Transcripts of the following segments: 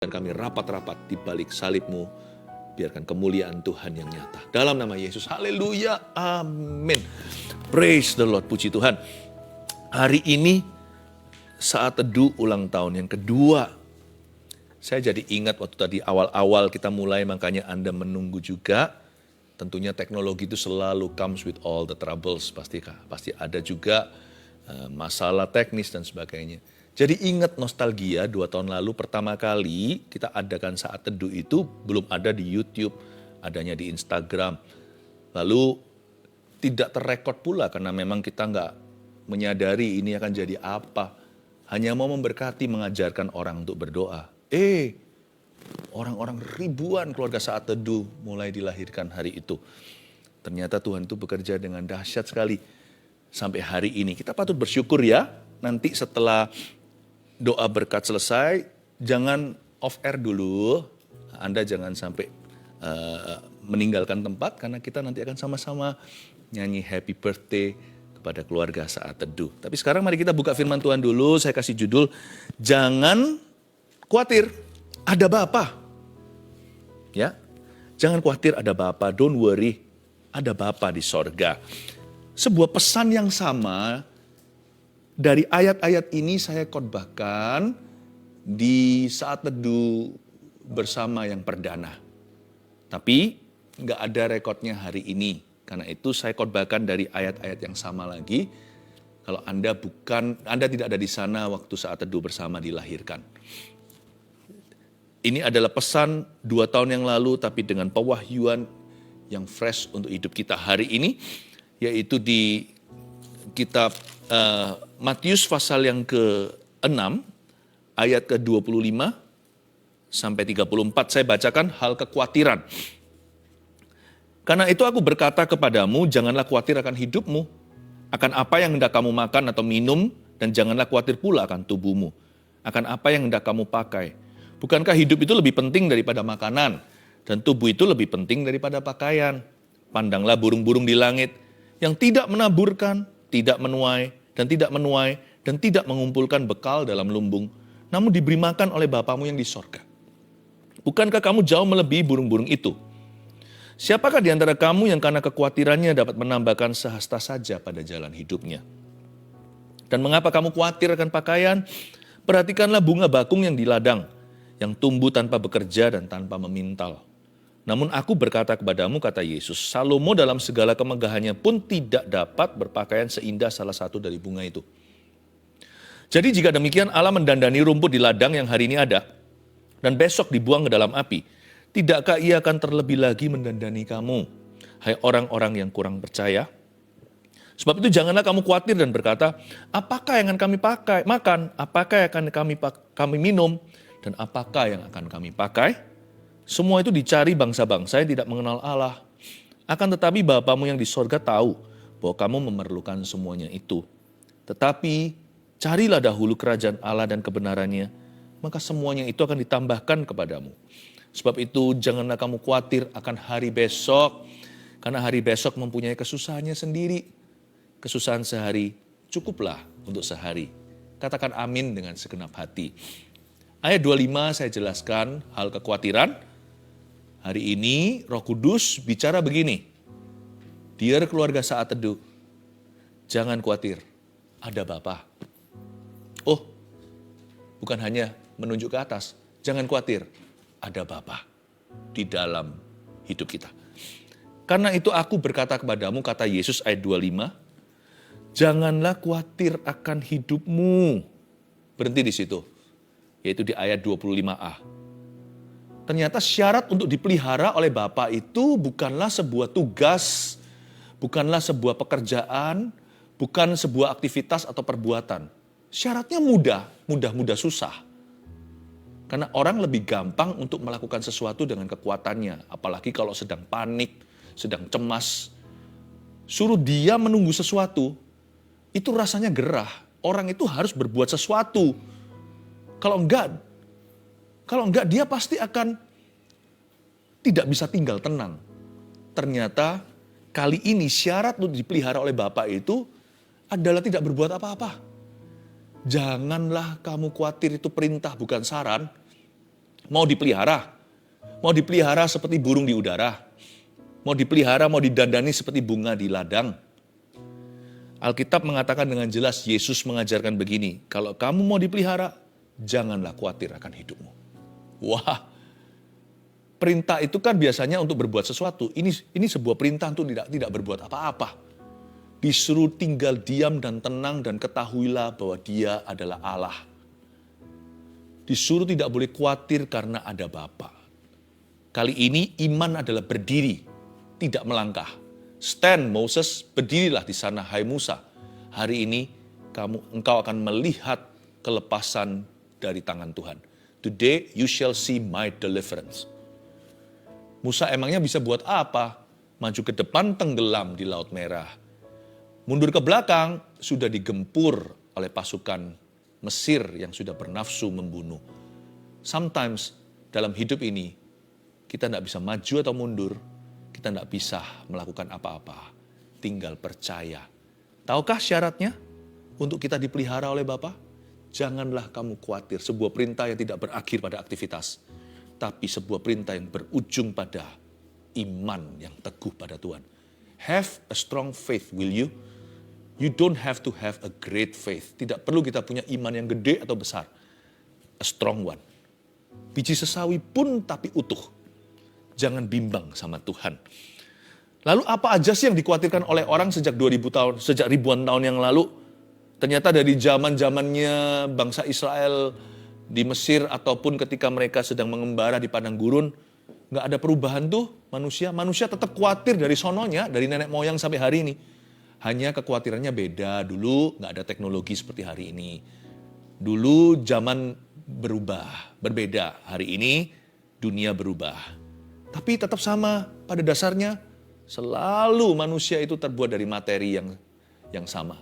Dan kami rapat-rapat di balik salib-Mu, biarkan kemuliaan Tuhan yang nyata. Dalam nama Yesus, haleluya, amin. Praise the Lord, puji Tuhan. Hari ini saat teduh ulang tahun yang kedua. Saya jadi ingat waktu tadi awal-awal kita mulai, makanya Anda menunggu juga. Tentunya teknologi itu selalu comes with all the troubles, pasti ada juga masalah teknis dan sebagainya. Jadi ingat nostalgia 2 tahun lalu pertama kali kita adakan saat teduh itu belum ada di YouTube, adanya di Instagram. Lalu tidak terrekod pula karena memang kita nggak menyadari ini akan jadi apa. Hanya mau memberkati, mengajarkan orang untuk berdoa. Orang-orang ribuan keluarga saat teduh mulai dilahirkan hari itu. Ternyata Tuhan itu bekerja dengan dahsyat sekali sampai hari ini. Kita patut bersyukur ya. Nanti setelah doa berkat selesai, jangan off air dulu. Anda jangan sampai meninggalkan tempat karena kita nanti akan sama-sama nyanyi happy birthday kepada keluarga saat teduh. Tapi sekarang mari kita buka firman Tuhan dulu. Saya kasih judul, jangan khawatir, ada Bapa. Ya, jangan khawatir, ada Bapa. Don't worry, ada Bapa di sorga. Sebuah pesan yang sama dari ayat-ayat ini saya khotbahkan di saat teduh bersama yang perdana. Tapi nggak ada rekodnya hari ini. Karena itu saya khotbahkan dari ayat-ayat yang sama lagi. Kalau Anda tidak ada di sana waktu saat teduh bersama dilahirkan. Ini adalah pesan 2 tahun yang lalu tapi dengan pewahyuan yang fresh untuk hidup kita hari ini. Yaitu di kitab Matius pasal yang ke-6 ayat ke-25 sampai 34. Saya bacakan hal kekhawatiran. Karena itu aku berkata kepadamu, janganlah khawatir akan hidupmu, akan apa yang hendak kamu makan atau minum, dan janganlah khawatir pula akan tubuhmu, akan apa yang hendak kamu pakai. Bukankah hidup itu lebih penting daripada makanan, dan tubuh itu lebih penting daripada pakaian? Pandanglah burung-burung di langit, yang tidak menaburkan, tidak menuai, dan tidak mengumpulkan bekal dalam lumbung, namun diberi makan oleh Bapamu yang di sorga. Bukankah kamu jauh melebihi burung-burung itu? Siapakah di antara kamu yang karena kekhawatirannya dapat menambahkan sehasta saja pada jalan hidupnya? Dan mengapa kamu khawatir akan pakaian? Perhatikanlah bunga bakung yang di ladang, yang tumbuh tanpa bekerja dan tanpa memintal. Namun aku berkata kepadamu, kata Yesus, Salomo dalam segala kemegahannya pun tidak dapat berpakaian seindah salah satu dari bunga itu. Jadi jika demikian Allah mendandani rumput di ladang yang hari ini ada, dan besok dibuang ke dalam api, tidakkah ia akan terlebih lagi mendandani kamu, hai orang-orang yang kurang percaya? Sebab itu janganlah kamu khawatir dan berkata, apakah yang akan kami makan, apakah yang akan kami minum, dan apakah yang akan kami pakai? Semua itu dicari bangsa-bangsa yang tidak mengenal Allah. Akan tetapi Bapamu yang di sorga tahu bahwa kamu memerlukan semuanya itu. Tetapi carilah dahulu kerajaan Allah dan kebenarannya, maka semuanya itu akan ditambahkan kepadamu. Sebab itu janganlah kamu khawatir akan hari besok, karena hari besok mempunyai kesusahannya sendiri. Kesusahan sehari cukuplah untuk sehari. Katakan amin dengan segenap hati. Ayat 25 saya jelaskan hal kekhawatiran. Hari ini Roh Kudus bicara begini. Dear keluarga saat teduh, jangan khawatir, ada Bapa. Oh, bukan hanya menunjuk ke atas, jangan khawatir, ada Bapa di dalam hidup kita. Karena itu aku berkata kepadamu, kata Yesus ayat 25, janganlah khawatir akan hidupmu. Berhenti di situ, yaitu di ayat 25a. Ternyata syarat untuk dipelihara oleh Bapa itu bukanlah sebuah tugas, bukanlah sebuah pekerjaan, bukan sebuah aktivitas atau perbuatan. Syaratnya mudah susah. Karena orang lebih gampang untuk melakukan sesuatu dengan kekuatannya. Apalagi kalau sedang panik, sedang cemas. Suruh dia menunggu sesuatu, itu rasanya gerah. Orang itu harus berbuat sesuatu. Kalau enggak dia pasti akan tidak bisa tinggal tenang. Ternyata kali ini syarat untuk dipelihara oleh Bapa itu adalah tidak berbuat apa-apa. Janganlah kamu khawatir, itu perintah bukan saran. Mau dipelihara. Mau dipelihara seperti burung di udara. Mau dipelihara, mau didandani seperti bunga di ladang. Alkitab mengatakan dengan jelas, Yesus mengajarkan begini, kalau kamu mau dipelihara, janganlah khawatir akan hidupmu. Wah, perintah itu kan biasanya untuk berbuat sesuatu. Ini sebuah perintah untuk tidak berbuat apa-apa. Disuruh tinggal diam dan tenang dan ketahuilah bahwa Dia adalah Allah. Disuruh tidak boleh khawatir karena ada Bapa. Kali ini iman adalah berdiri, tidak melangkah. Stand Moses, berdirilah di sana hai Musa. Hari ini engkau akan melihat kelepasan dari tangan Tuhan. Today you shall see my deliverance. Musa emangnya bisa buat apa? Maju ke depan tenggelam di Laut Merah. Mundur ke belakang sudah digempur oleh pasukan Mesir yang sudah bernafsu membunuh. Sometimes dalam hidup ini kita tidak bisa maju atau mundur. Kita tidak bisa melakukan apa-apa, tinggal percaya. Tahukah syaratnya untuk kita dipelihara oleh Bapa? Janganlah kamu khawatir, sebuah perintah yang tidak berakhir pada aktivitas, tapi sebuah perintah yang berujung pada iman yang teguh pada Tuhan. Have a strong faith, will you? You don't have to have a great faith. Tidak perlu kita punya iman yang gede atau besar. A strong one. Biji sesawi pun tapi utuh. Jangan bimbang sama Tuhan. Lalu apa aja sih yang dikhawatirkan oleh orang sejak ribuan tahun yang lalu? Ternyata dari zaman-zamannya bangsa Israel di Mesir ataupun ketika mereka sedang mengembara di padang gurun, nggak ada perubahan tuh manusia. Manusia tetap khawatir dari sononya, dari nenek moyang sampai hari ini. Hanya kekhawatirannya beda. Dulu nggak ada teknologi seperti hari ini. Dulu zaman berubah, berbeda. Hari ini dunia berubah. Tapi tetap sama, pada dasarnya selalu manusia itu terbuat dari materi yang sama.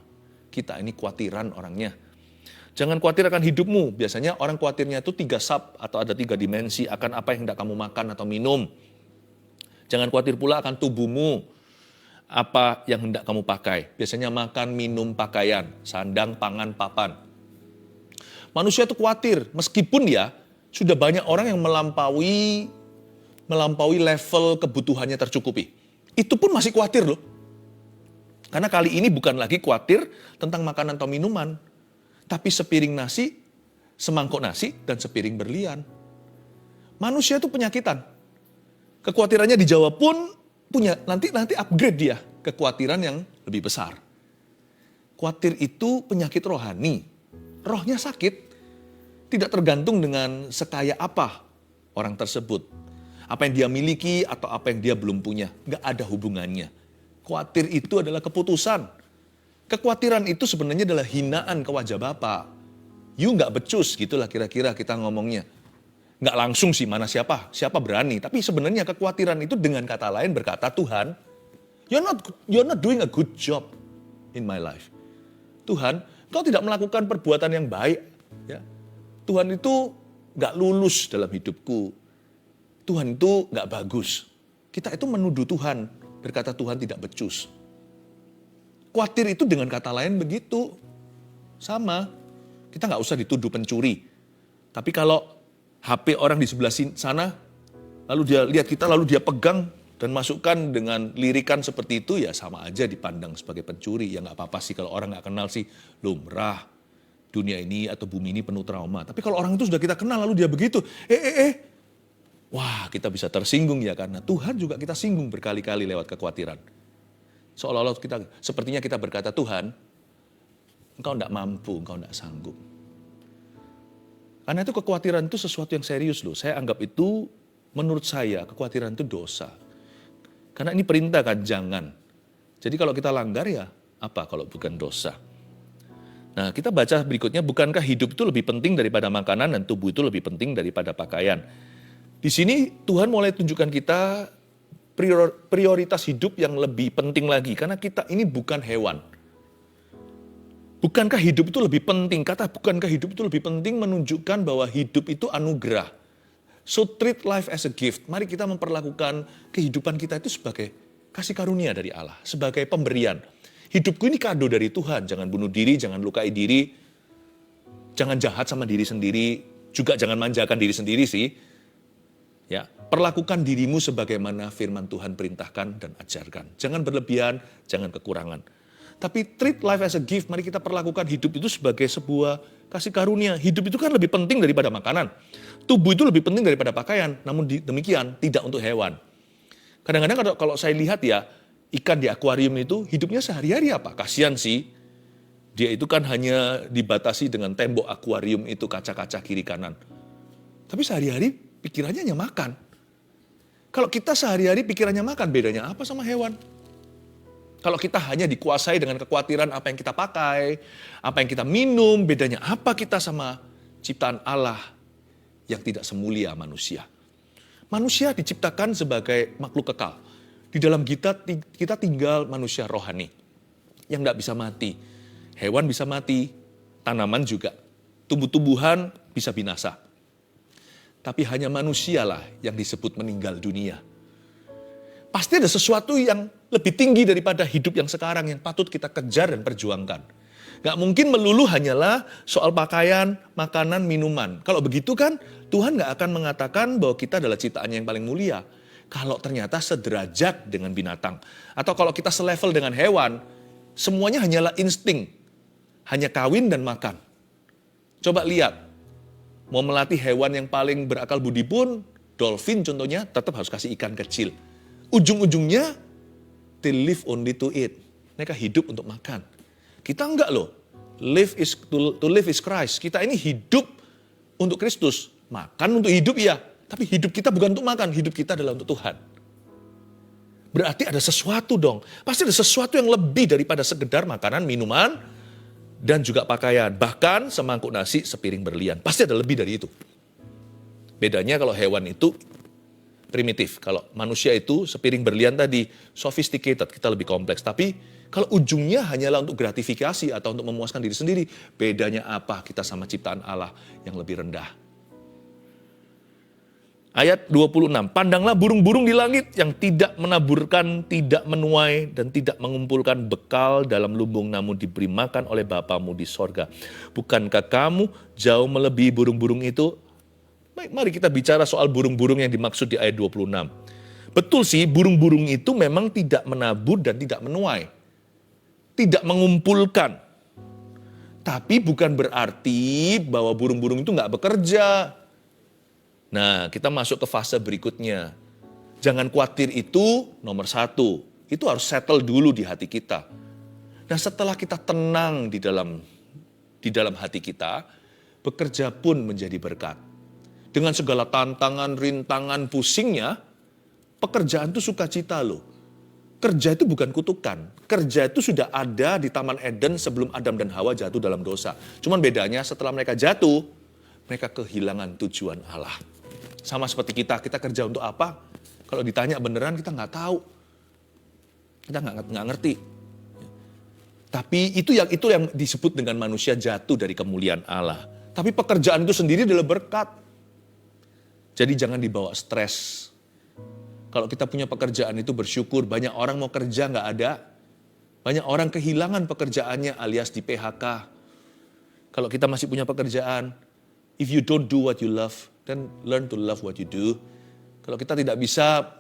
Kita ini khawatiran orangnya. Jangan khawatir akan hidupmu. Biasanya orang khawatirnya itu 3 sub atau ada 3 dimensi akan apa yang hendak kamu makan atau minum. Jangan khawatir pula akan tubuhmu, apa yang hendak kamu pakai. Biasanya makan, minum, pakaian, sandang, pangan, papan. Manusia itu khawatir, meskipun ya sudah banyak orang yang melampaui level kebutuhannya tercukupi. Itu pun masih khawatir loh. Karena kali ini bukan lagi khawatir tentang makanan atau minuman. Tapi sepiring nasi, semangkok nasi, dan sepiring berlian. Manusia itu penyakitan. Kekhawatirannya dijawab pun punya, nanti upgrade dia. Kekhawatiran yang lebih besar. Khawatir itu penyakit rohani. Rohnya sakit. Tidak tergantung dengan sekaya apa orang tersebut. Apa yang dia miliki atau apa yang dia belum punya. Nggak ada hubungannya. Khawatir itu adalah keputusan. Kekhawatiran itu sebenarnya adalah hinaan ke wajah Bapa. You nggak becus, gitulah kira-kira kita ngomongnya. Nggak langsung sih, mana siapa berani. Tapi sebenarnya kekhawatiran itu dengan kata lain berkata, Tuhan, you're not doing a good job in my life. Tuhan, kau tidak melakukan perbuatan yang baik. Ya. Tuhan itu nggak lulus dalam hidupku. Tuhan itu nggak bagus. Kita itu menuduh Tuhan, berkata Tuhan tidak becus. Khawatir itu dengan kata lain begitu. Sama, kita nggak usah dituduh pencuri. Tapi kalau HP orang di sebelah sana, lalu dia lihat kita, lalu dia pegang dan masukkan dengan lirikan seperti itu, ya sama aja dipandang sebagai pencuri. Ya nggak apa-apa sih kalau orang nggak kenal sih, lumrah. Dunia ini atau bumi ini penuh trauma. Tapi kalau orang itu sudah kita kenal, lalu dia begitu, wah, kita bisa tersinggung ya, karena Tuhan juga kita singgung berkali-kali lewat kekhawatiran. Seolah-olah sepertinya kita berkata, Tuhan, engkau tidak mampu, engkau tidak sanggup. Karena itu kekhawatiran itu sesuatu yang serius loh. Saya anggap itu, menurut saya, kekhawatiran itu dosa. Karena ini perintah kan, jangan. Jadi kalau kita langgar ya, apa kalau bukan dosa? Nah, kita baca berikutnya, bukankah hidup itu lebih penting daripada makanan dan tubuh itu lebih penting daripada pakaian? Di sini Tuhan mulai tunjukkan kita prioritas hidup yang lebih penting lagi. Karena kita ini bukan hewan. Bukankah hidup itu lebih penting? Kata bukankah hidup itu lebih penting menunjukkan bahwa hidup itu anugerah. So treat life as a gift. Mari kita memperlakukan kehidupan kita itu sebagai kasih karunia dari Allah. Sebagai pemberian. Hidupku ini kado dari Tuhan. Jangan bunuh diri, jangan lukai diri. Jangan jahat sama diri sendiri. Juga jangan manjakan diri sendiri sih. Ya, perlakukan dirimu sebagaimana firman Tuhan perintahkan dan ajarkan. Jangan berlebihan, jangan kekurangan. Tapi treat life as a gift. Mari kita perlakukan hidup itu sebagai sebuah kasih karunia. Hidup itu kan lebih penting daripada makanan. Tubuh itu lebih penting daripada pakaian. Namun demikian tidak untuk hewan. Kadang-kadang kalau saya lihat ya, ikan di akuarium itu hidupnya sehari-hari apa? Kasihan sih. Dia itu kan hanya dibatasi dengan tembok akuarium itu, kaca-kaca kiri kanan. Tapi sehari-hari pikirannya hanya makan. Kalau kita sehari-hari pikirannya makan, bedanya apa sama hewan? Kalau kita hanya dikuasai dengan kekhawatiran apa yang kita pakai, apa yang kita minum, bedanya apa kita sama ciptaan Allah yang tidak semulia manusia. Manusia diciptakan sebagai makhluk kekal. Di dalam kita tinggal manusia rohani yang tidak bisa mati. Hewan bisa mati, tanaman juga. Tumbuh-tumbuhan bisa binasa. Tapi hanya manusialah yang disebut meninggal dunia. Pasti ada sesuatu yang lebih tinggi daripada hidup yang sekarang yang patut kita kejar dan perjuangkan. Gak mungkin melulu hanyalah soal pakaian, makanan, minuman. Kalau begitu kan Tuhan gak akan mengatakan bahwa kita adalah ciptaannya yang paling mulia. Kalau ternyata sederajat dengan binatang. Atau kalau kita selevel dengan hewan, semuanya hanyalah insting. Hanya kawin dan makan. Coba lihat, mau melatih hewan yang paling berakal budi pun, dolphin contohnya tetap harus kasih ikan kecil. Ujung-ujungnya, they live only to eat. Mereka hidup untuk makan. Kita enggak loh. To live is Christ. Kita ini hidup untuk Kristus. Makan untuk hidup ya. Tapi hidup kita bukan untuk makan. Hidup kita adalah untuk Tuhan. Berarti ada sesuatu dong. Pasti ada sesuatu yang lebih daripada sekedar makanan, minuman, dan juga pakaian. Bahkan semangkuk nasi, sepiring berlian. Pasti ada lebih dari itu. Bedanya kalau hewan itu primitif. Kalau manusia itu sepiring berlian tadi sophisticated, kita lebih kompleks. Tapi kalau ujungnya hanyalah untuk gratifikasi atau untuk memuaskan diri sendiri, bedanya apa kita sama ciptaan Allah yang lebih rendah? Ayat 26, pandanglah burung-burung di langit yang tidak menaburkan, tidak menuai, dan tidak mengumpulkan bekal dalam lumbung, namun diberi makan oleh Bapamu di sorga. Bukankah kamu jauh melebihi burung-burung itu? Baik, mari kita bicara soal burung-burung yang dimaksud di ayat 26. Betul sih, burung-burung itu memang tidak menabur dan tidak menuai. Tidak mengumpulkan. Tapi bukan berarti bahwa burung-burung itu nggak bekerja. Nah, kita masuk ke fase berikutnya. Jangan khawatir itu nomor satu. Itu harus settle dulu di hati kita. Nah, setelah kita tenang di dalam hati kita, bekerja pun menjadi berkat. Dengan segala tantangan, rintangan, pusingnya, pekerjaan itu sukacita loh. Kerja itu bukan kutukan. Kerja itu sudah ada di Taman Eden sebelum Adam dan Hawa jatuh dalam dosa. Cuman bedanya setelah mereka jatuh, mereka kehilangan tujuan Allah. Sama seperti kita kerja untuk apa? Kalau ditanya beneran kita nggak tahu. Kita nggak ngerti. Tapi itu yang disebut dengan manusia jatuh dari kemuliaan Allah. Tapi pekerjaan itu sendiri adalah berkat. Jadi jangan dibawa stres. Kalau kita punya pekerjaan itu bersyukur. Banyak orang mau kerja nggak ada. Banyak orang kehilangan pekerjaannya alias di PHK. Kalau kita masih punya pekerjaan, if you don't do what you love, then learn to love what you do. Kalau kita tidak bisa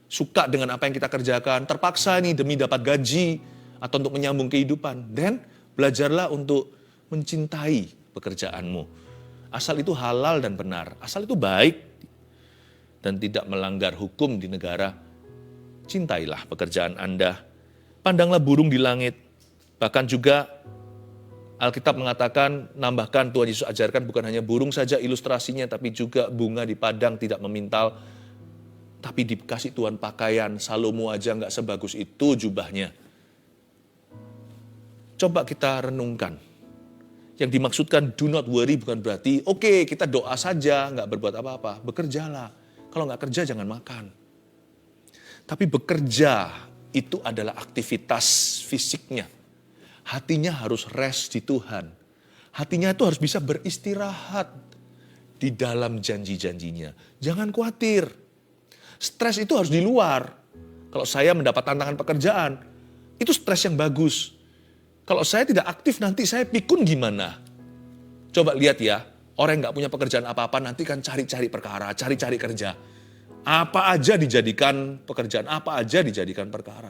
suka dengan apa yang kita kerjakan, terpaksa nih demi dapat gaji atau untuk menyambung kehidupan, then belajarlah untuk mencintai pekerjaanmu. Asal itu halal dan benar, asal itu baik dan tidak melanggar hukum di negara, cintailah pekerjaan Anda. Pandanglah burung di langit, bahkan juga Alkitab mengatakan, nambahkan Tuhan Yesus ajarkan bukan hanya burung saja ilustrasinya, tapi juga bunga di padang tidak memintal, tapi dikasih Tuhan pakaian. Salomo aja nggak sebagus itu jubahnya. Coba kita renungkan. Yang dimaksudkan do not worry bukan berarti, oke, kita doa saja, nggak berbuat apa-apa. Bekerjalah. Kalau nggak kerja jangan makan. Tapi bekerja itu adalah aktivitas fisiknya. Hatinya harus rest di Tuhan. Hatinya itu harus bisa beristirahat di dalam janji-janjinya. Jangan khawatir. Stres itu harus di luar. Kalau saya mendapat tantangan pekerjaan, itu stres yang bagus. Kalau saya tidak aktif nanti saya pikun gimana? Coba lihat ya, orang yang gak punya pekerjaan apa-apa nanti kan cari-cari perkara, cari-cari kerja. Apa aja dijadikan pekerjaan, apa aja dijadikan perkara.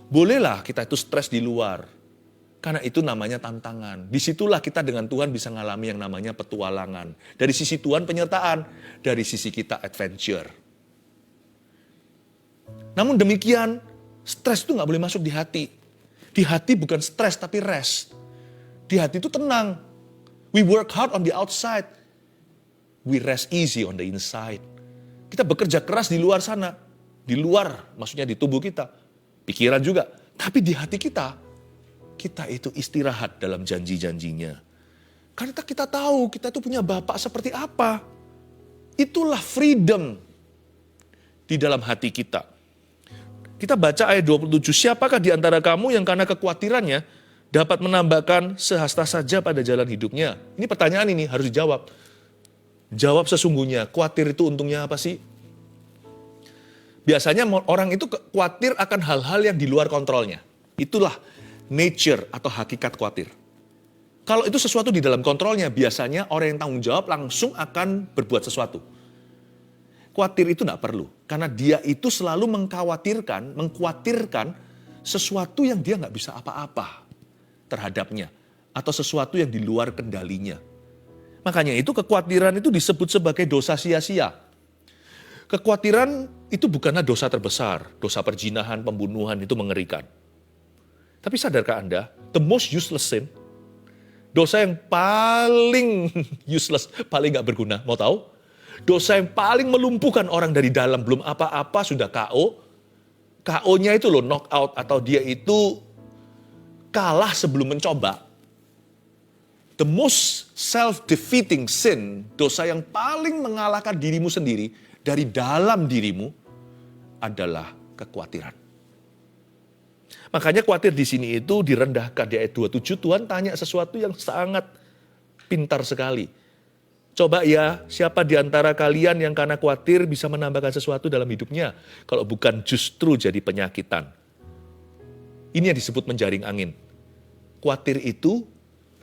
Bolehlah kita itu stres di luar. Karena itu namanya tantangan. Disitulah kita dengan Tuhan bisa ngalami yang namanya petualangan. Dari sisi Tuhan penyertaan, dari sisi kita adventure. Namun demikian, stres itu nggak boleh masuk di hati. Di hati bukan stres tapi rest. Di hati itu tenang. We work hard on the outside. We rest easy on the inside. Kita bekerja keras di luar sana. Di luar, maksudnya di tubuh kita. Pikiran juga. Tapi di hati kita itu istirahat dalam janji-janjinya. Karena kita tahu kita itu punya Bapa seperti apa. Itulah freedom di dalam hati kita. Kita baca ayat 27, siapakah di antara kamu yang karena kekhawatirannya dapat menambahkan sehasta saja pada jalan hidupnya? Ini pertanyaan ini harus dijawab. Jawab sesungguhnya, khawatir itu untungnya apa sih? Biasanya orang itu khawatir akan hal-hal yang di luar kontrolnya. Itulah nature atau hakikat khawatir. Kalau itu sesuatu di dalam kontrolnya, biasanya orang yang tanggung jawab langsung akan berbuat sesuatu. Khawatir itu tidak perlu, karena dia itu selalu mengkhawatirkan sesuatu yang dia nggak bisa apa-apa terhadapnya, atau sesuatu yang di luar kendalinya. Makanya itu kekhawatiran itu disebut sebagai dosa sia-sia. Kekhawatiran itu bukanlah dosa terbesar, dosa perzinahan, pembunuhan itu mengerikan. Tapi sadarkah Anda, the most useless sin, dosa yang paling useless, paling nggak berguna, mau tahu? Dosa yang paling melumpuhkan orang dari dalam, belum apa-apa sudah KO. KO-nya itu loh, knock out, atau dia itu kalah sebelum mencoba. The most self-defeating sin, dosa yang paling mengalahkan dirimu sendiri dari dalam dirimu adalah kekhawatiran. Makanya khawatir di sini itu direndahkan di ayat 27, Tuhan tanya sesuatu yang sangat pintar sekali. Coba ya, siapa di antara kalian yang karena khawatir bisa menambahkan sesuatu dalam hidupnya, kalau bukan justru jadi penyakitan. Ini yang disebut menjaring angin. Khawatir itu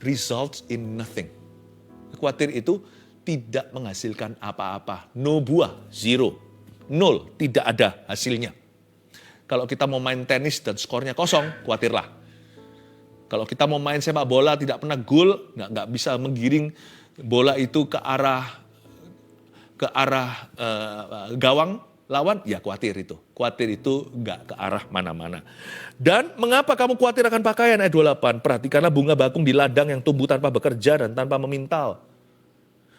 results in nothing. Khawatir itu tidak menghasilkan apa-apa. No buah, zero. Nol, tidak ada hasilnya. Kalau kita mau main tenis dan skornya kosong, khawatirlah. Kalau kita mau main sepak bola tidak pernah gol, nggak bisa menggiring bola itu ke arah gawang lawan, ya khawatir itu. Khawatir itu nggak ke arah mana-mana. Dan mengapa kamu khawatir akan pakaian? Ayat 28, perhatikanlah bunga bakung di ladang yang tumbuh tanpa bekerja dan tanpa memintal.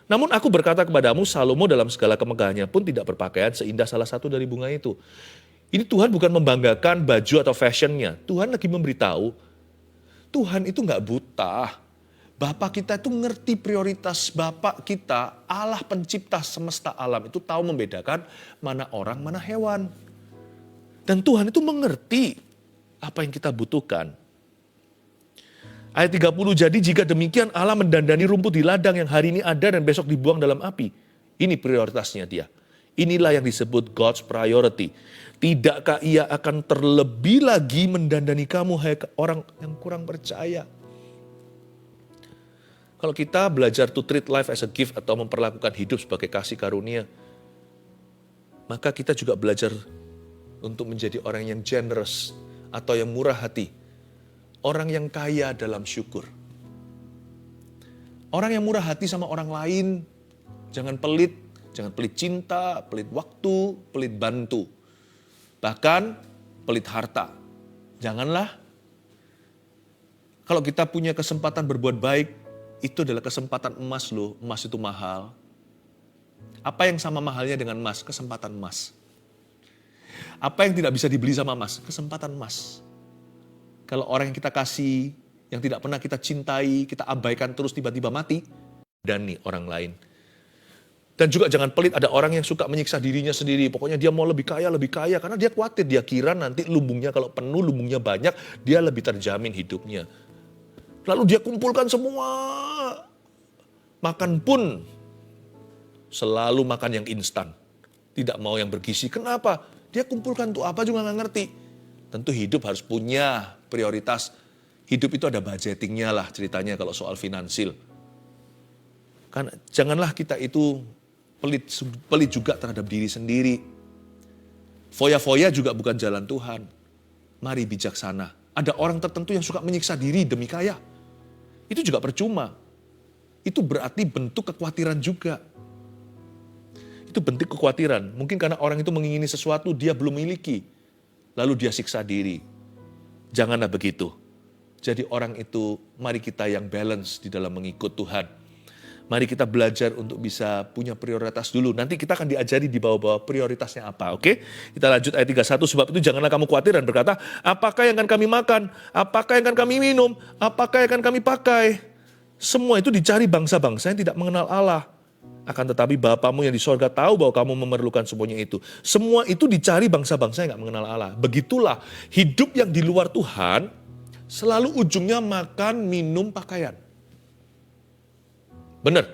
Namun aku berkata kepadamu, Salomo dalam segala kemegahannya pun tidak berpakaian seindah salah satu dari bunga itu. Ini Tuhan bukan membanggakan baju atau fashionnya. Tuhan lagi memberitahu, Tuhan itu nggak buta. Bapak kita itu ngerti prioritas Bapak kita, Allah pencipta semesta alam itu tahu membedakan mana orang, mana hewan. Dan Tuhan itu mengerti apa yang kita butuhkan. Ayat 30, jadi jika demikian Allah mendandani rumput di ladang yang hari ini ada dan besok dibuang dalam api. Ini prioritasnya dia. Inilah yang disebut God's priority. Tidakkah ia akan terlebih lagi mendandani kamu, hai orang yang kurang percaya? Kalau kita belajar to treat life as a gift atau memperlakukan hidup sebagai kasih karunia, maka kita juga belajar untuk menjadi orang yang generous atau yang murah hati. Orang yang kaya dalam syukur. Orang yang murah hati sama orang lain, jangan pelit cinta, pelit waktu, pelit bantu. Bahkan pelit harta. Janganlah. Kalau kita punya kesempatan berbuat baik, itu adalah kesempatan emas loh. Emas itu mahal. Apa yang sama mahalnya dengan emas? Kesempatan emas. Apa yang tidak bisa dibeli sama emas? Kesempatan emas. Kalau orang yang kita kasih, yang tidak pernah kita cintai, kita abaikan terus tiba-tiba mati, dan nih orang lain. Dan juga jangan pelit, ada orang yang suka menyiksa dirinya sendiri. Pokoknya dia mau lebih kaya, karena dia khawatir, dia kira nanti lumbungnya kalau penuh, lumbungnya banyak, dia lebih terjamin hidupnya. Lalu dia kumpulkan semua. Makan pun selalu makan yang instan. Tidak mau yang bergizi. Kenapa? Dia kumpulkan tuh apa juga nggak ngerti. Tentu hidup harus punya prioritas. Hidup itu ada budgetingnya lah ceritanya kalau soal finansil. Kan janganlah kita itu pelit juga terhadap diri sendiri. Foya-foya juga bukan jalan Tuhan. Mari bijaksana. Ada orang tertentu yang suka menyiksa diri demi kaya. Itu juga percuma. Itu berarti bentuk kekhawatiran juga. Itu bentuk kekhawatiran. Mungkin karena orang itu mengingini sesuatu dia belum miliki. Lalu dia siksa diri. Janganlah begitu. Jadi orang itu, mari kita yang balance di dalam mengikut Tuhan. Mari kita belajar untuk bisa punya prioritas dulu. Nanti kita akan diajari di bawah-bawah prioritasnya apa, oke? Kita lanjut ayat 31, sebab itu janganlah kamu khawatir dan berkata, apakah yang akan kami makan? Apakah yang akan kami minum? Apakah yang akan kami pakai? Semua itu dicari bangsa-bangsa yang tidak mengenal Allah. Akan tetapi Bapamu yang di sorga tahu bahwa kamu memerlukan semuanya itu. Semua itu dicari bangsa-bangsa yang tidak mengenal Allah. Begitulah hidup yang di luar Tuhan, selalu ujungnya makan, minum, pakaian. Benar.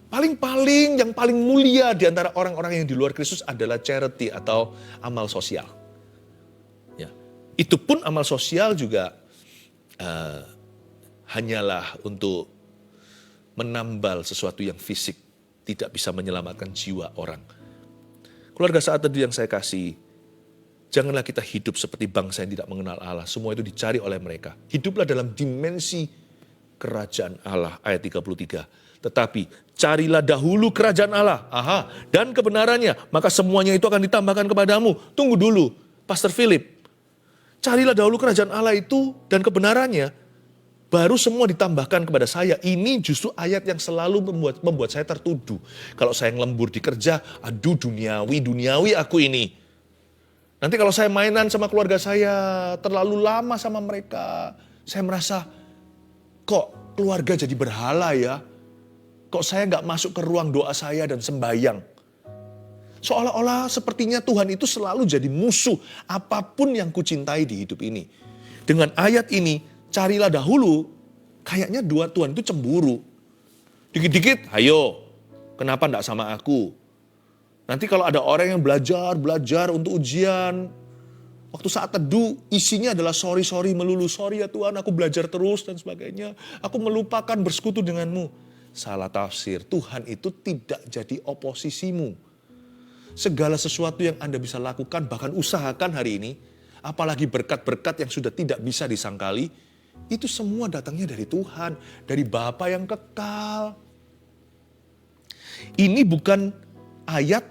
Paling-paling yang paling mulia di antara orang-orang yang di luar Kristus adalah charity atau amal sosial. Ya. Itu pun amal sosial juga hanyalah untuk menambal sesuatu yang fisik, tidak bisa menyelamatkan jiwa orang. Keluarga saat teduh yang saya kasih, janganlah kita hidup seperti bangsa yang tidak mengenal Allah. Semua itu dicari oleh mereka. Hiduplah dalam dimensi kerajaan Allah, ayat 33. Tetapi carilah dahulu kerajaan Allah, dan kebenarannya, maka semuanya itu akan ditambahkan kepadamu. Tunggu dulu, Pastor Philip. Carilah dahulu kerajaan Allah itu dan kebenarannya, baru semua ditambahkan kepada saya. Ini justru ayat yang selalu membuat saya tertuduh. Kalau saya ngelembur di kerja, aduh duniawi aku ini. Nanti kalau saya mainan sama keluarga saya, terlalu lama sama mereka, saya merasa, kok keluarga jadi berhala ya? Kok saya gak masuk ke ruang doa saya dan sembahyang? Seolah-olah sepertinya Tuhan itu selalu jadi musuh apapun yang kucintai di hidup ini. Dengan ayat ini, carilah dahulu, kayaknya Tuhan itu cemburu. Dikit-dikit, ayo, kenapa gak sama aku? Nanti kalau ada orang yang belajar untuk ujian, waktu saat teduh, isinya adalah sorry melulu. Sorry ya Tuhan, aku belajar terus dan sebagainya. Aku melupakan bersekutu denganmu. Salah tafsir, Tuhan itu tidak jadi oposisimu. Segala sesuatu yang Anda bisa lakukan, bahkan usahakan hari ini, apalagi berkat-berkat yang sudah tidak bisa disangkali, itu semua datangnya dari Tuhan, dari Bapa yang kekal. Ini bukan ayat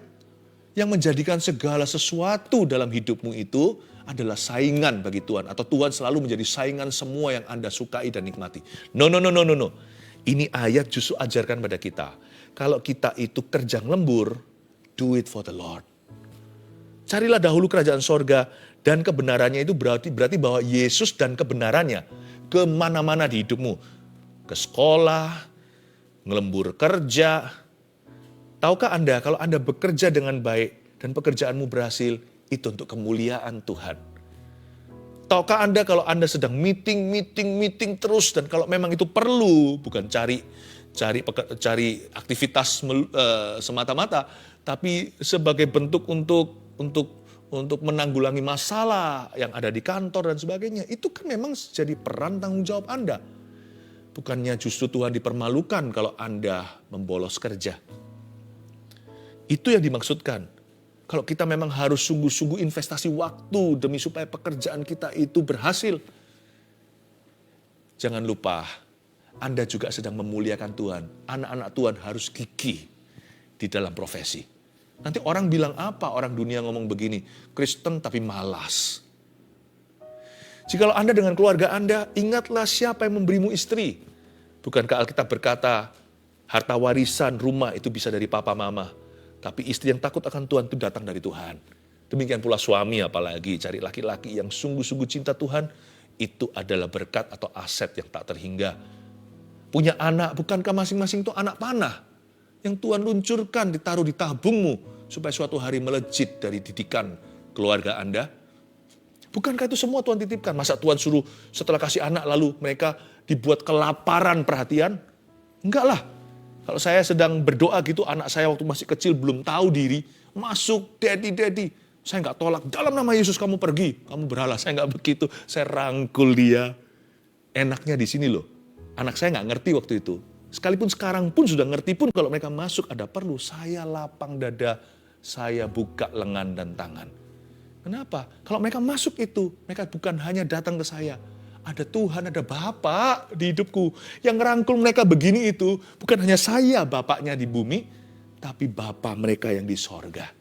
yang menjadikan segala sesuatu dalam hidupmu itu adalah saingan bagi Tuhan. Atau Tuhan selalu menjadi saingan semua yang Anda sukai dan nikmati. No. Ini ayat justru ajarkan pada kita. Kalau kita itu kerja lembur, do it for the Lord. Carilah dahulu kerajaan sorga dan kebenarannya itu berarti bahwa Yesus dan kebenarannya kemana-mana di hidupmu. Ke sekolah, ngelembur kerja. Tahukah Anda kalau Anda bekerja dengan baik dan pekerjaanmu berhasil, itu untuk kemuliaan Tuhan. Tahukah Anda kalau Anda sedang meeting terus, dan kalau memang itu perlu, bukan cari aktivitas semata-mata, tapi sebagai bentuk untuk menanggulangi masalah yang ada di kantor dan sebagainya, itu kan memang jadi peran tanggung jawab Anda. Bukannya justru Tuhan dipermalukan kalau Anda membolos kerja. Itu yang dimaksudkan. Kalau kita memang harus sungguh-sungguh investasi waktu demi supaya pekerjaan kita itu berhasil. Jangan lupa, Anda juga sedang memuliakan Tuhan. Anak-anak Tuhan harus gigih di dalam profesi. Nanti orang bilang apa? Orang dunia ngomong begini, Kristen tapi malas. Jikalau Anda dengan keluarga Anda, ingatlah siapa yang memberimu istri. Bukankah Alkitab berkata, harta warisan rumah itu bisa dari papa mama. Tapi istri yang takut akan Tuhan itu datang dari Tuhan. Demikian pula suami, apalagi cari laki-laki yang sungguh-sungguh cinta Tuhan. Itu adalah berkat atau aset yang tak terhingga. Punya anak, bukankah masing-masing itu anak panah? Yang Tuhan luncurkan, ditaruh di tabungmu. Supaya suatu hari melejit dari didikan keluarga Anda. Bukankah itu semua Tuhan titipkan? Masa Tuhan suruh setelah kasih anak lalu mereka dibuat kelaparan perhatian? Enggak lah. Kalau saya sedang berdoa gitu, anak saya waktu masih kecil belum tahu diri, masuk, daddy, saya nggak tolak, dalam nama Yesus kamu pergi, kamu berhala, saya nggak begitu, saya rangkul dia. Enaknya di sini loh, anak saya nggak ngerti waktu itu, Sekalipun sekarang pun sudah ngerti pun kalau mereka masuk ada perlu, saya lapang dada, saya buka lengan dan tangan. Kenapa? Kalau mereka masuk itu, mereka bukan hanya datang ke saya. Ada Tuhan, ada Bapa di hidupku. Yang ngerangkul mereka begini itu, bukan hanya saya Bapaknya di bumi, tapi Bapa mereka yang di sorga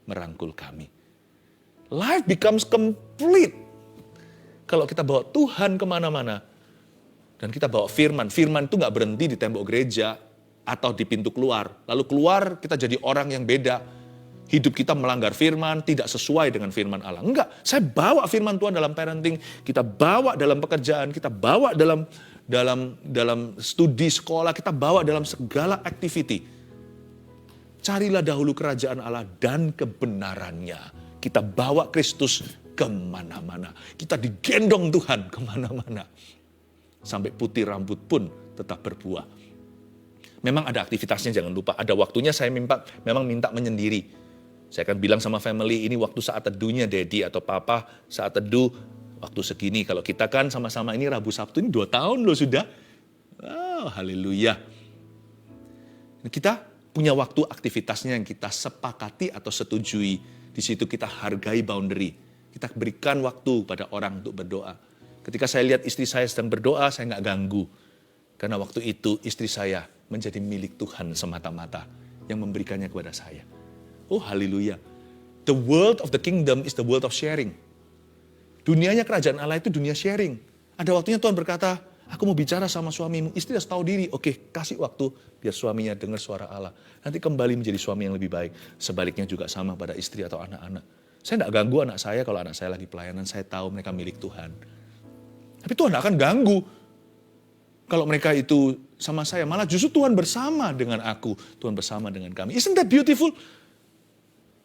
merangkul kami. Life becomes complete. Kalau kita bawa Tuhan kemana-mana, dan kita bawa firman. Firman itu gak berhenti di tembok gereja atau di pintu keluar. Lalu keluar kita jadi orang yang beda. Hidup kita melanggar firman, tidak sesuai dengan firman Allah. Enggak, saya bawa firman Tuhan dalam parenting. Kita bawa dalam pekerjaan, kita bawa dalam studi sekolah, kita bawa dalam segala activity. Carilah dahulu kerajaan Allah dan kebenarannya. Kita bawa Kristus kemana-mana. Kita digendong Tuhan kemana-mana. Sampai putih rambut pun tetap berbuah. Memang ada aktivitasnya, jangan lupa. Ada waktunya saya memang minta menyendiri. Saya akan bilang sama family, ini waktu saat teduhnya Daddy atau Papa, saat teduh, waktu segini. Kalau kita kan sama-sama ini Rabu Sabtu, ini 2 tahun loh sudah. Oh, haleluya. Kita punya waktu aktivitasnya yang kita sepakati atau setujui. Di situ kita hargai boundary. Kita berikan waktu pada orang untuk berdoa. Ketika saya lihat istri saya sedang berdoa, saya nggak ganggu. Karena waktu itu istri saya menjadi milik Tuhan semata-mata yang memberikannya kepada saya. Oh haleluya. The world of the kingdom is the world of sharing. Dunianya kerajaan Allah itu dunia sharing. Ada waktunya Tuhan berkata, aku mau bicara sama suamimu. Istri harus tahu diri. Oke, kasih waktu biar suaminya dengar suara Allah. Nanti kembali menjadi suami yang lebih baik. Sebaliknya juga sama pada istri atau anak-anak. Saya nggak ganggu anak saya kalau anak saya lagi pelayanan. Saya tahu mereka milik Tuhan. Tapi Tuhan akan ganggu. Kalau mereka itu sama saya, malah justru Tuhan bersama dengan aku. Tuhan bersama dengan kami. Isn't that beautiful?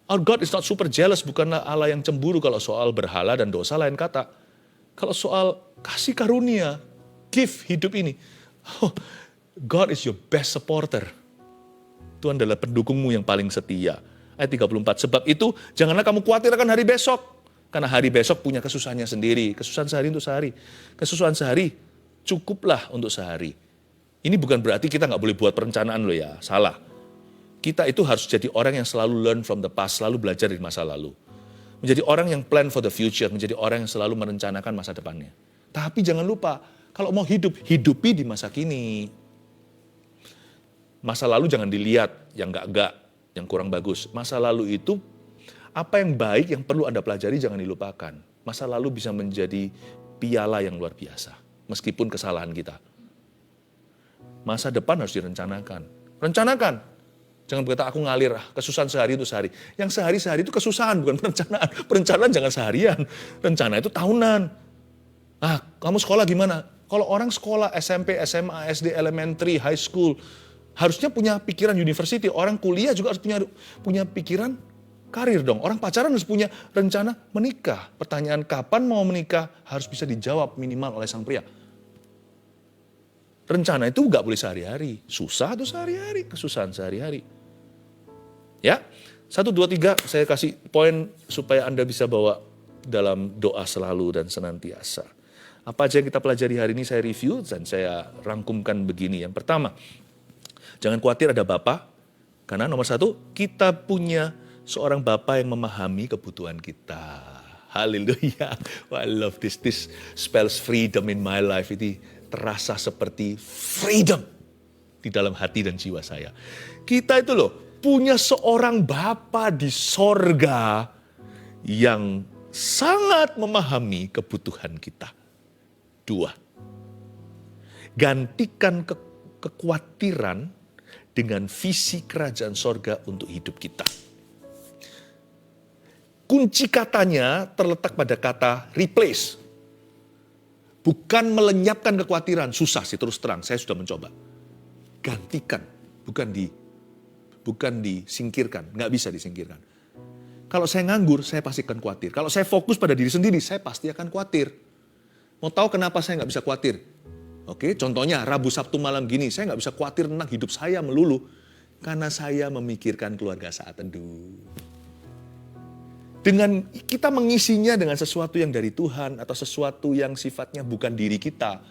Our God is not super jealous, bukanlah Allah yang cemburu kalau soal berhala dan dosa lain kata. Kalau soal kasih karunia, gift hidup ini. Oh, God is your best supporter. Tuhan adalah pendukungmu yang paling setia. Ayat 34, sebab itu janganlah kamu khawatir akan hari besok. Karena hari besok punya kesusahannya sendiri. Kesusahan sehari untuk sehari. Kesusahan sehari cukuplah untuk sehari. Ini bukan berarti kita nggak boleh buat perencanaan loh ya. Salah. Kita itu harus jadi orang yang selalu learn from the past. Selalu belajar dari masa lalu. Menjadi orang yang plan for the future. Menjadi orang yang selalu merencanakan masa depannya. Tapi jangan lupa. Kalau mau hidup, hidupi di masa kini. Masa lalu jangan dilihat yang enggak, yang kurang bagus. Masa lalu itu apa yang baik yang perlu Anda pelajari jangan dilupakan. Masa lalu bisa menjadi piala yang luar biasa. Meskipun kesalahan kita. Masa depan harus direncanakan. Rencanakan. Jangan berkata aku ngalir, kesusahan sehari untuk sehari. Yang sehari-sehari itu kesusahan, bukan perencanaan. Perencanaan jangan seharian. Rencana itu tahunan. Kamu sekolah gimana? Kalau orang sekolah SMP, SMA, SD, elementary, high school, harusnya punya pikiran university. Orang kuliah juga harus punya pikiran karir dong. Orang pacaran harus punya rencana menikah. Pertanyaan kapan mau menikah harus bisa dijawab minimal oleh sang pria. Rencana itu nggak boleh sehari-hari. Susah tuh sehari-hari, kesusahan sehari-hari. Ya, 1, 2, 3 saya kasih poin supaya Anda bisa bawa dalam doa selalu dan senantiasa. Apa aja yang kita pelajari hari ini saya review dan saya rangkumkan begini. Yang pertama, jangan khawatir ada Bapa. Karena nomor 1, kita punya seorang Bapa yang memahami kebutuhan kita. Haleluya. Oh, I love this. This spells freedom in my life. Ini terasa seperti freedom di dalam hati dan jiwa saya. Kita itu loh punya seorang Bapa di sorga yang sangat memahami kebutuhan kita. 2. Gantikan kekhawatiran dengan visi kerajaan sorga untuk hidup kita. Kunci katanya terletak pada kata replace. Bukan melenyapkan kekhawatiran, susah sih terus terang, saya sudah mencoba. Gantikan, bukan disingkirkan, nggak bisa disingkirkan. Kalau saya nganggur, saya pasti akan khawatir. Kalau saya fokus pada diri sendiri, saya pasti akan khawatir. Mau tahu kenapa saya nggak bisa khawatir? Oke, contohnya Rabu Sabtu malam gini, saya nggak bisa khawatir tentang hidup saya melulu. Karena saya memikirkan keluarga saat teduh. Dengan kita mengisinya dengan sesuatu yang dari Tuhan atau sesuatu yang sifatnya bukan diri kita.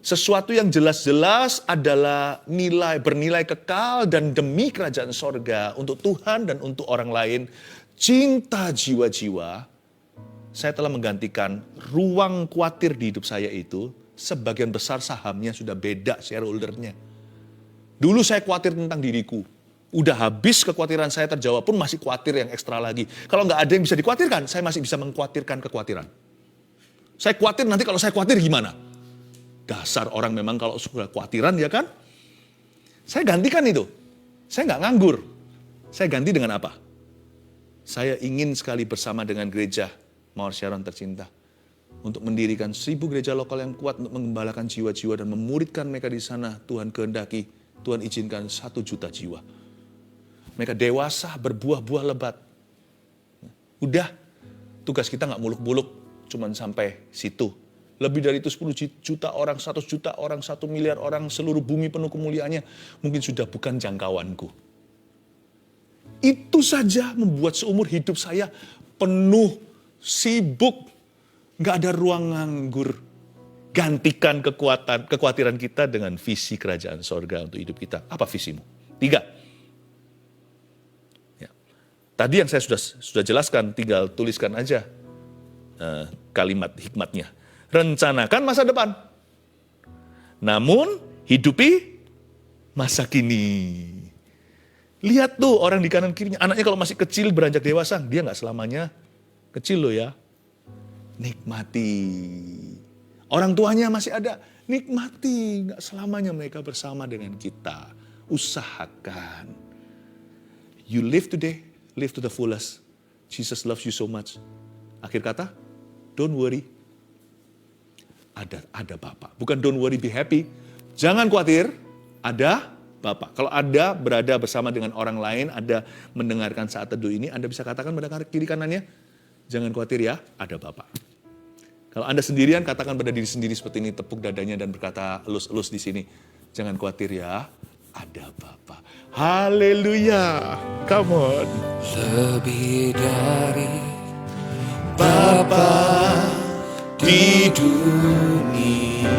Sesuatu yang jelas-jelas adalah bernilai kekal dan demi kerajaan sorga untuk Tuhan dan untuk orang lain. Cinta jiwa-jiwa, saya telah menggantikan ruang khawatir di hidup saya itu. Sebagian besar sahamnya sudah beda shareholdernya. Dulu saya khawatir tentang diriku. Udah habis kekhawatiran saya terjawab pun masih khawatir yang ekstra lagi. Kalau nggak ada yang bisa dikhawatirkan, saya masih bisa mengkhawatirkan kekhawatiran. Saya khawatir nanti kalau saya khawatir gimana? Dasar orang memang kalau sudah khawatiran ya kan? Saya gantikan itu. Saya nggak nganggur. Saya ganti dengan apa? Saya ingin sekali bersama dengan gereja Mawar Sharon tercinta. Untuk mendirikan 1000 gereja lokal yang kuat untuk mengembalakan jiwa-jiwa dan memuridkan mereka di sana. Tuhan kehendaki, Tuhan izinkan 1 juta jiwa. Mereka dewasa, berbuah-buah lebat. Udah, tugas kita nggak muluk-muluk, cuman sampai situ. Lebih dari itu 10 juta orang, 100 juta orang, 1 miliar orang, seluruh bumi penuh kemuliaannya. Mungkin sudah bukan jangkauanku. Itu saja membuat seumur hidup saya penuh, sibuk. Gak ada ruang nganggur. Gantikan kekhawatiran kita dengan visi kerajaan sorga untuk hidup kita. Apa visimu? 3. Ya. Tadi yang saya sudah jelaskan, tinggal tuliskan aja kalimat hikmatnya. Rencanakan masa depan. Namun hidupi masa kini. Lihat tuh orang di kanan kirinya. Anaknya kalau masih kecil beranjak dewasa. Dia gak selamanya kecil loh ya. Nikmati. Orang tuanya masih ada. Nikmati. Gak selamanya mereka bersama dengan kita. Usahakan. You live today. Live to the fullest. Jesus loves you so much. Akhir kata. Don't worry. Ada Bapa. Bukan don't worry, be happy. Jangan khawatir, ada Bapa. Kalau Anda berada bersama dengan orang lain, Anda mendengarkan saat teduh ini, Anda bisa katakan pada kiri kanannya, jangan khawatir ya, ada Bapa. Kalau Anda sendirian, katakan pada diri sendiri seperti ini, tepuk dadanya dan berkata elus-elus di sini, jangan khawatir ya, ada Bapa. Haleluya, come on. Lebih dari Bapa di dunia,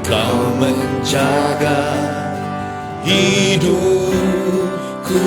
Kau menjaga hidupku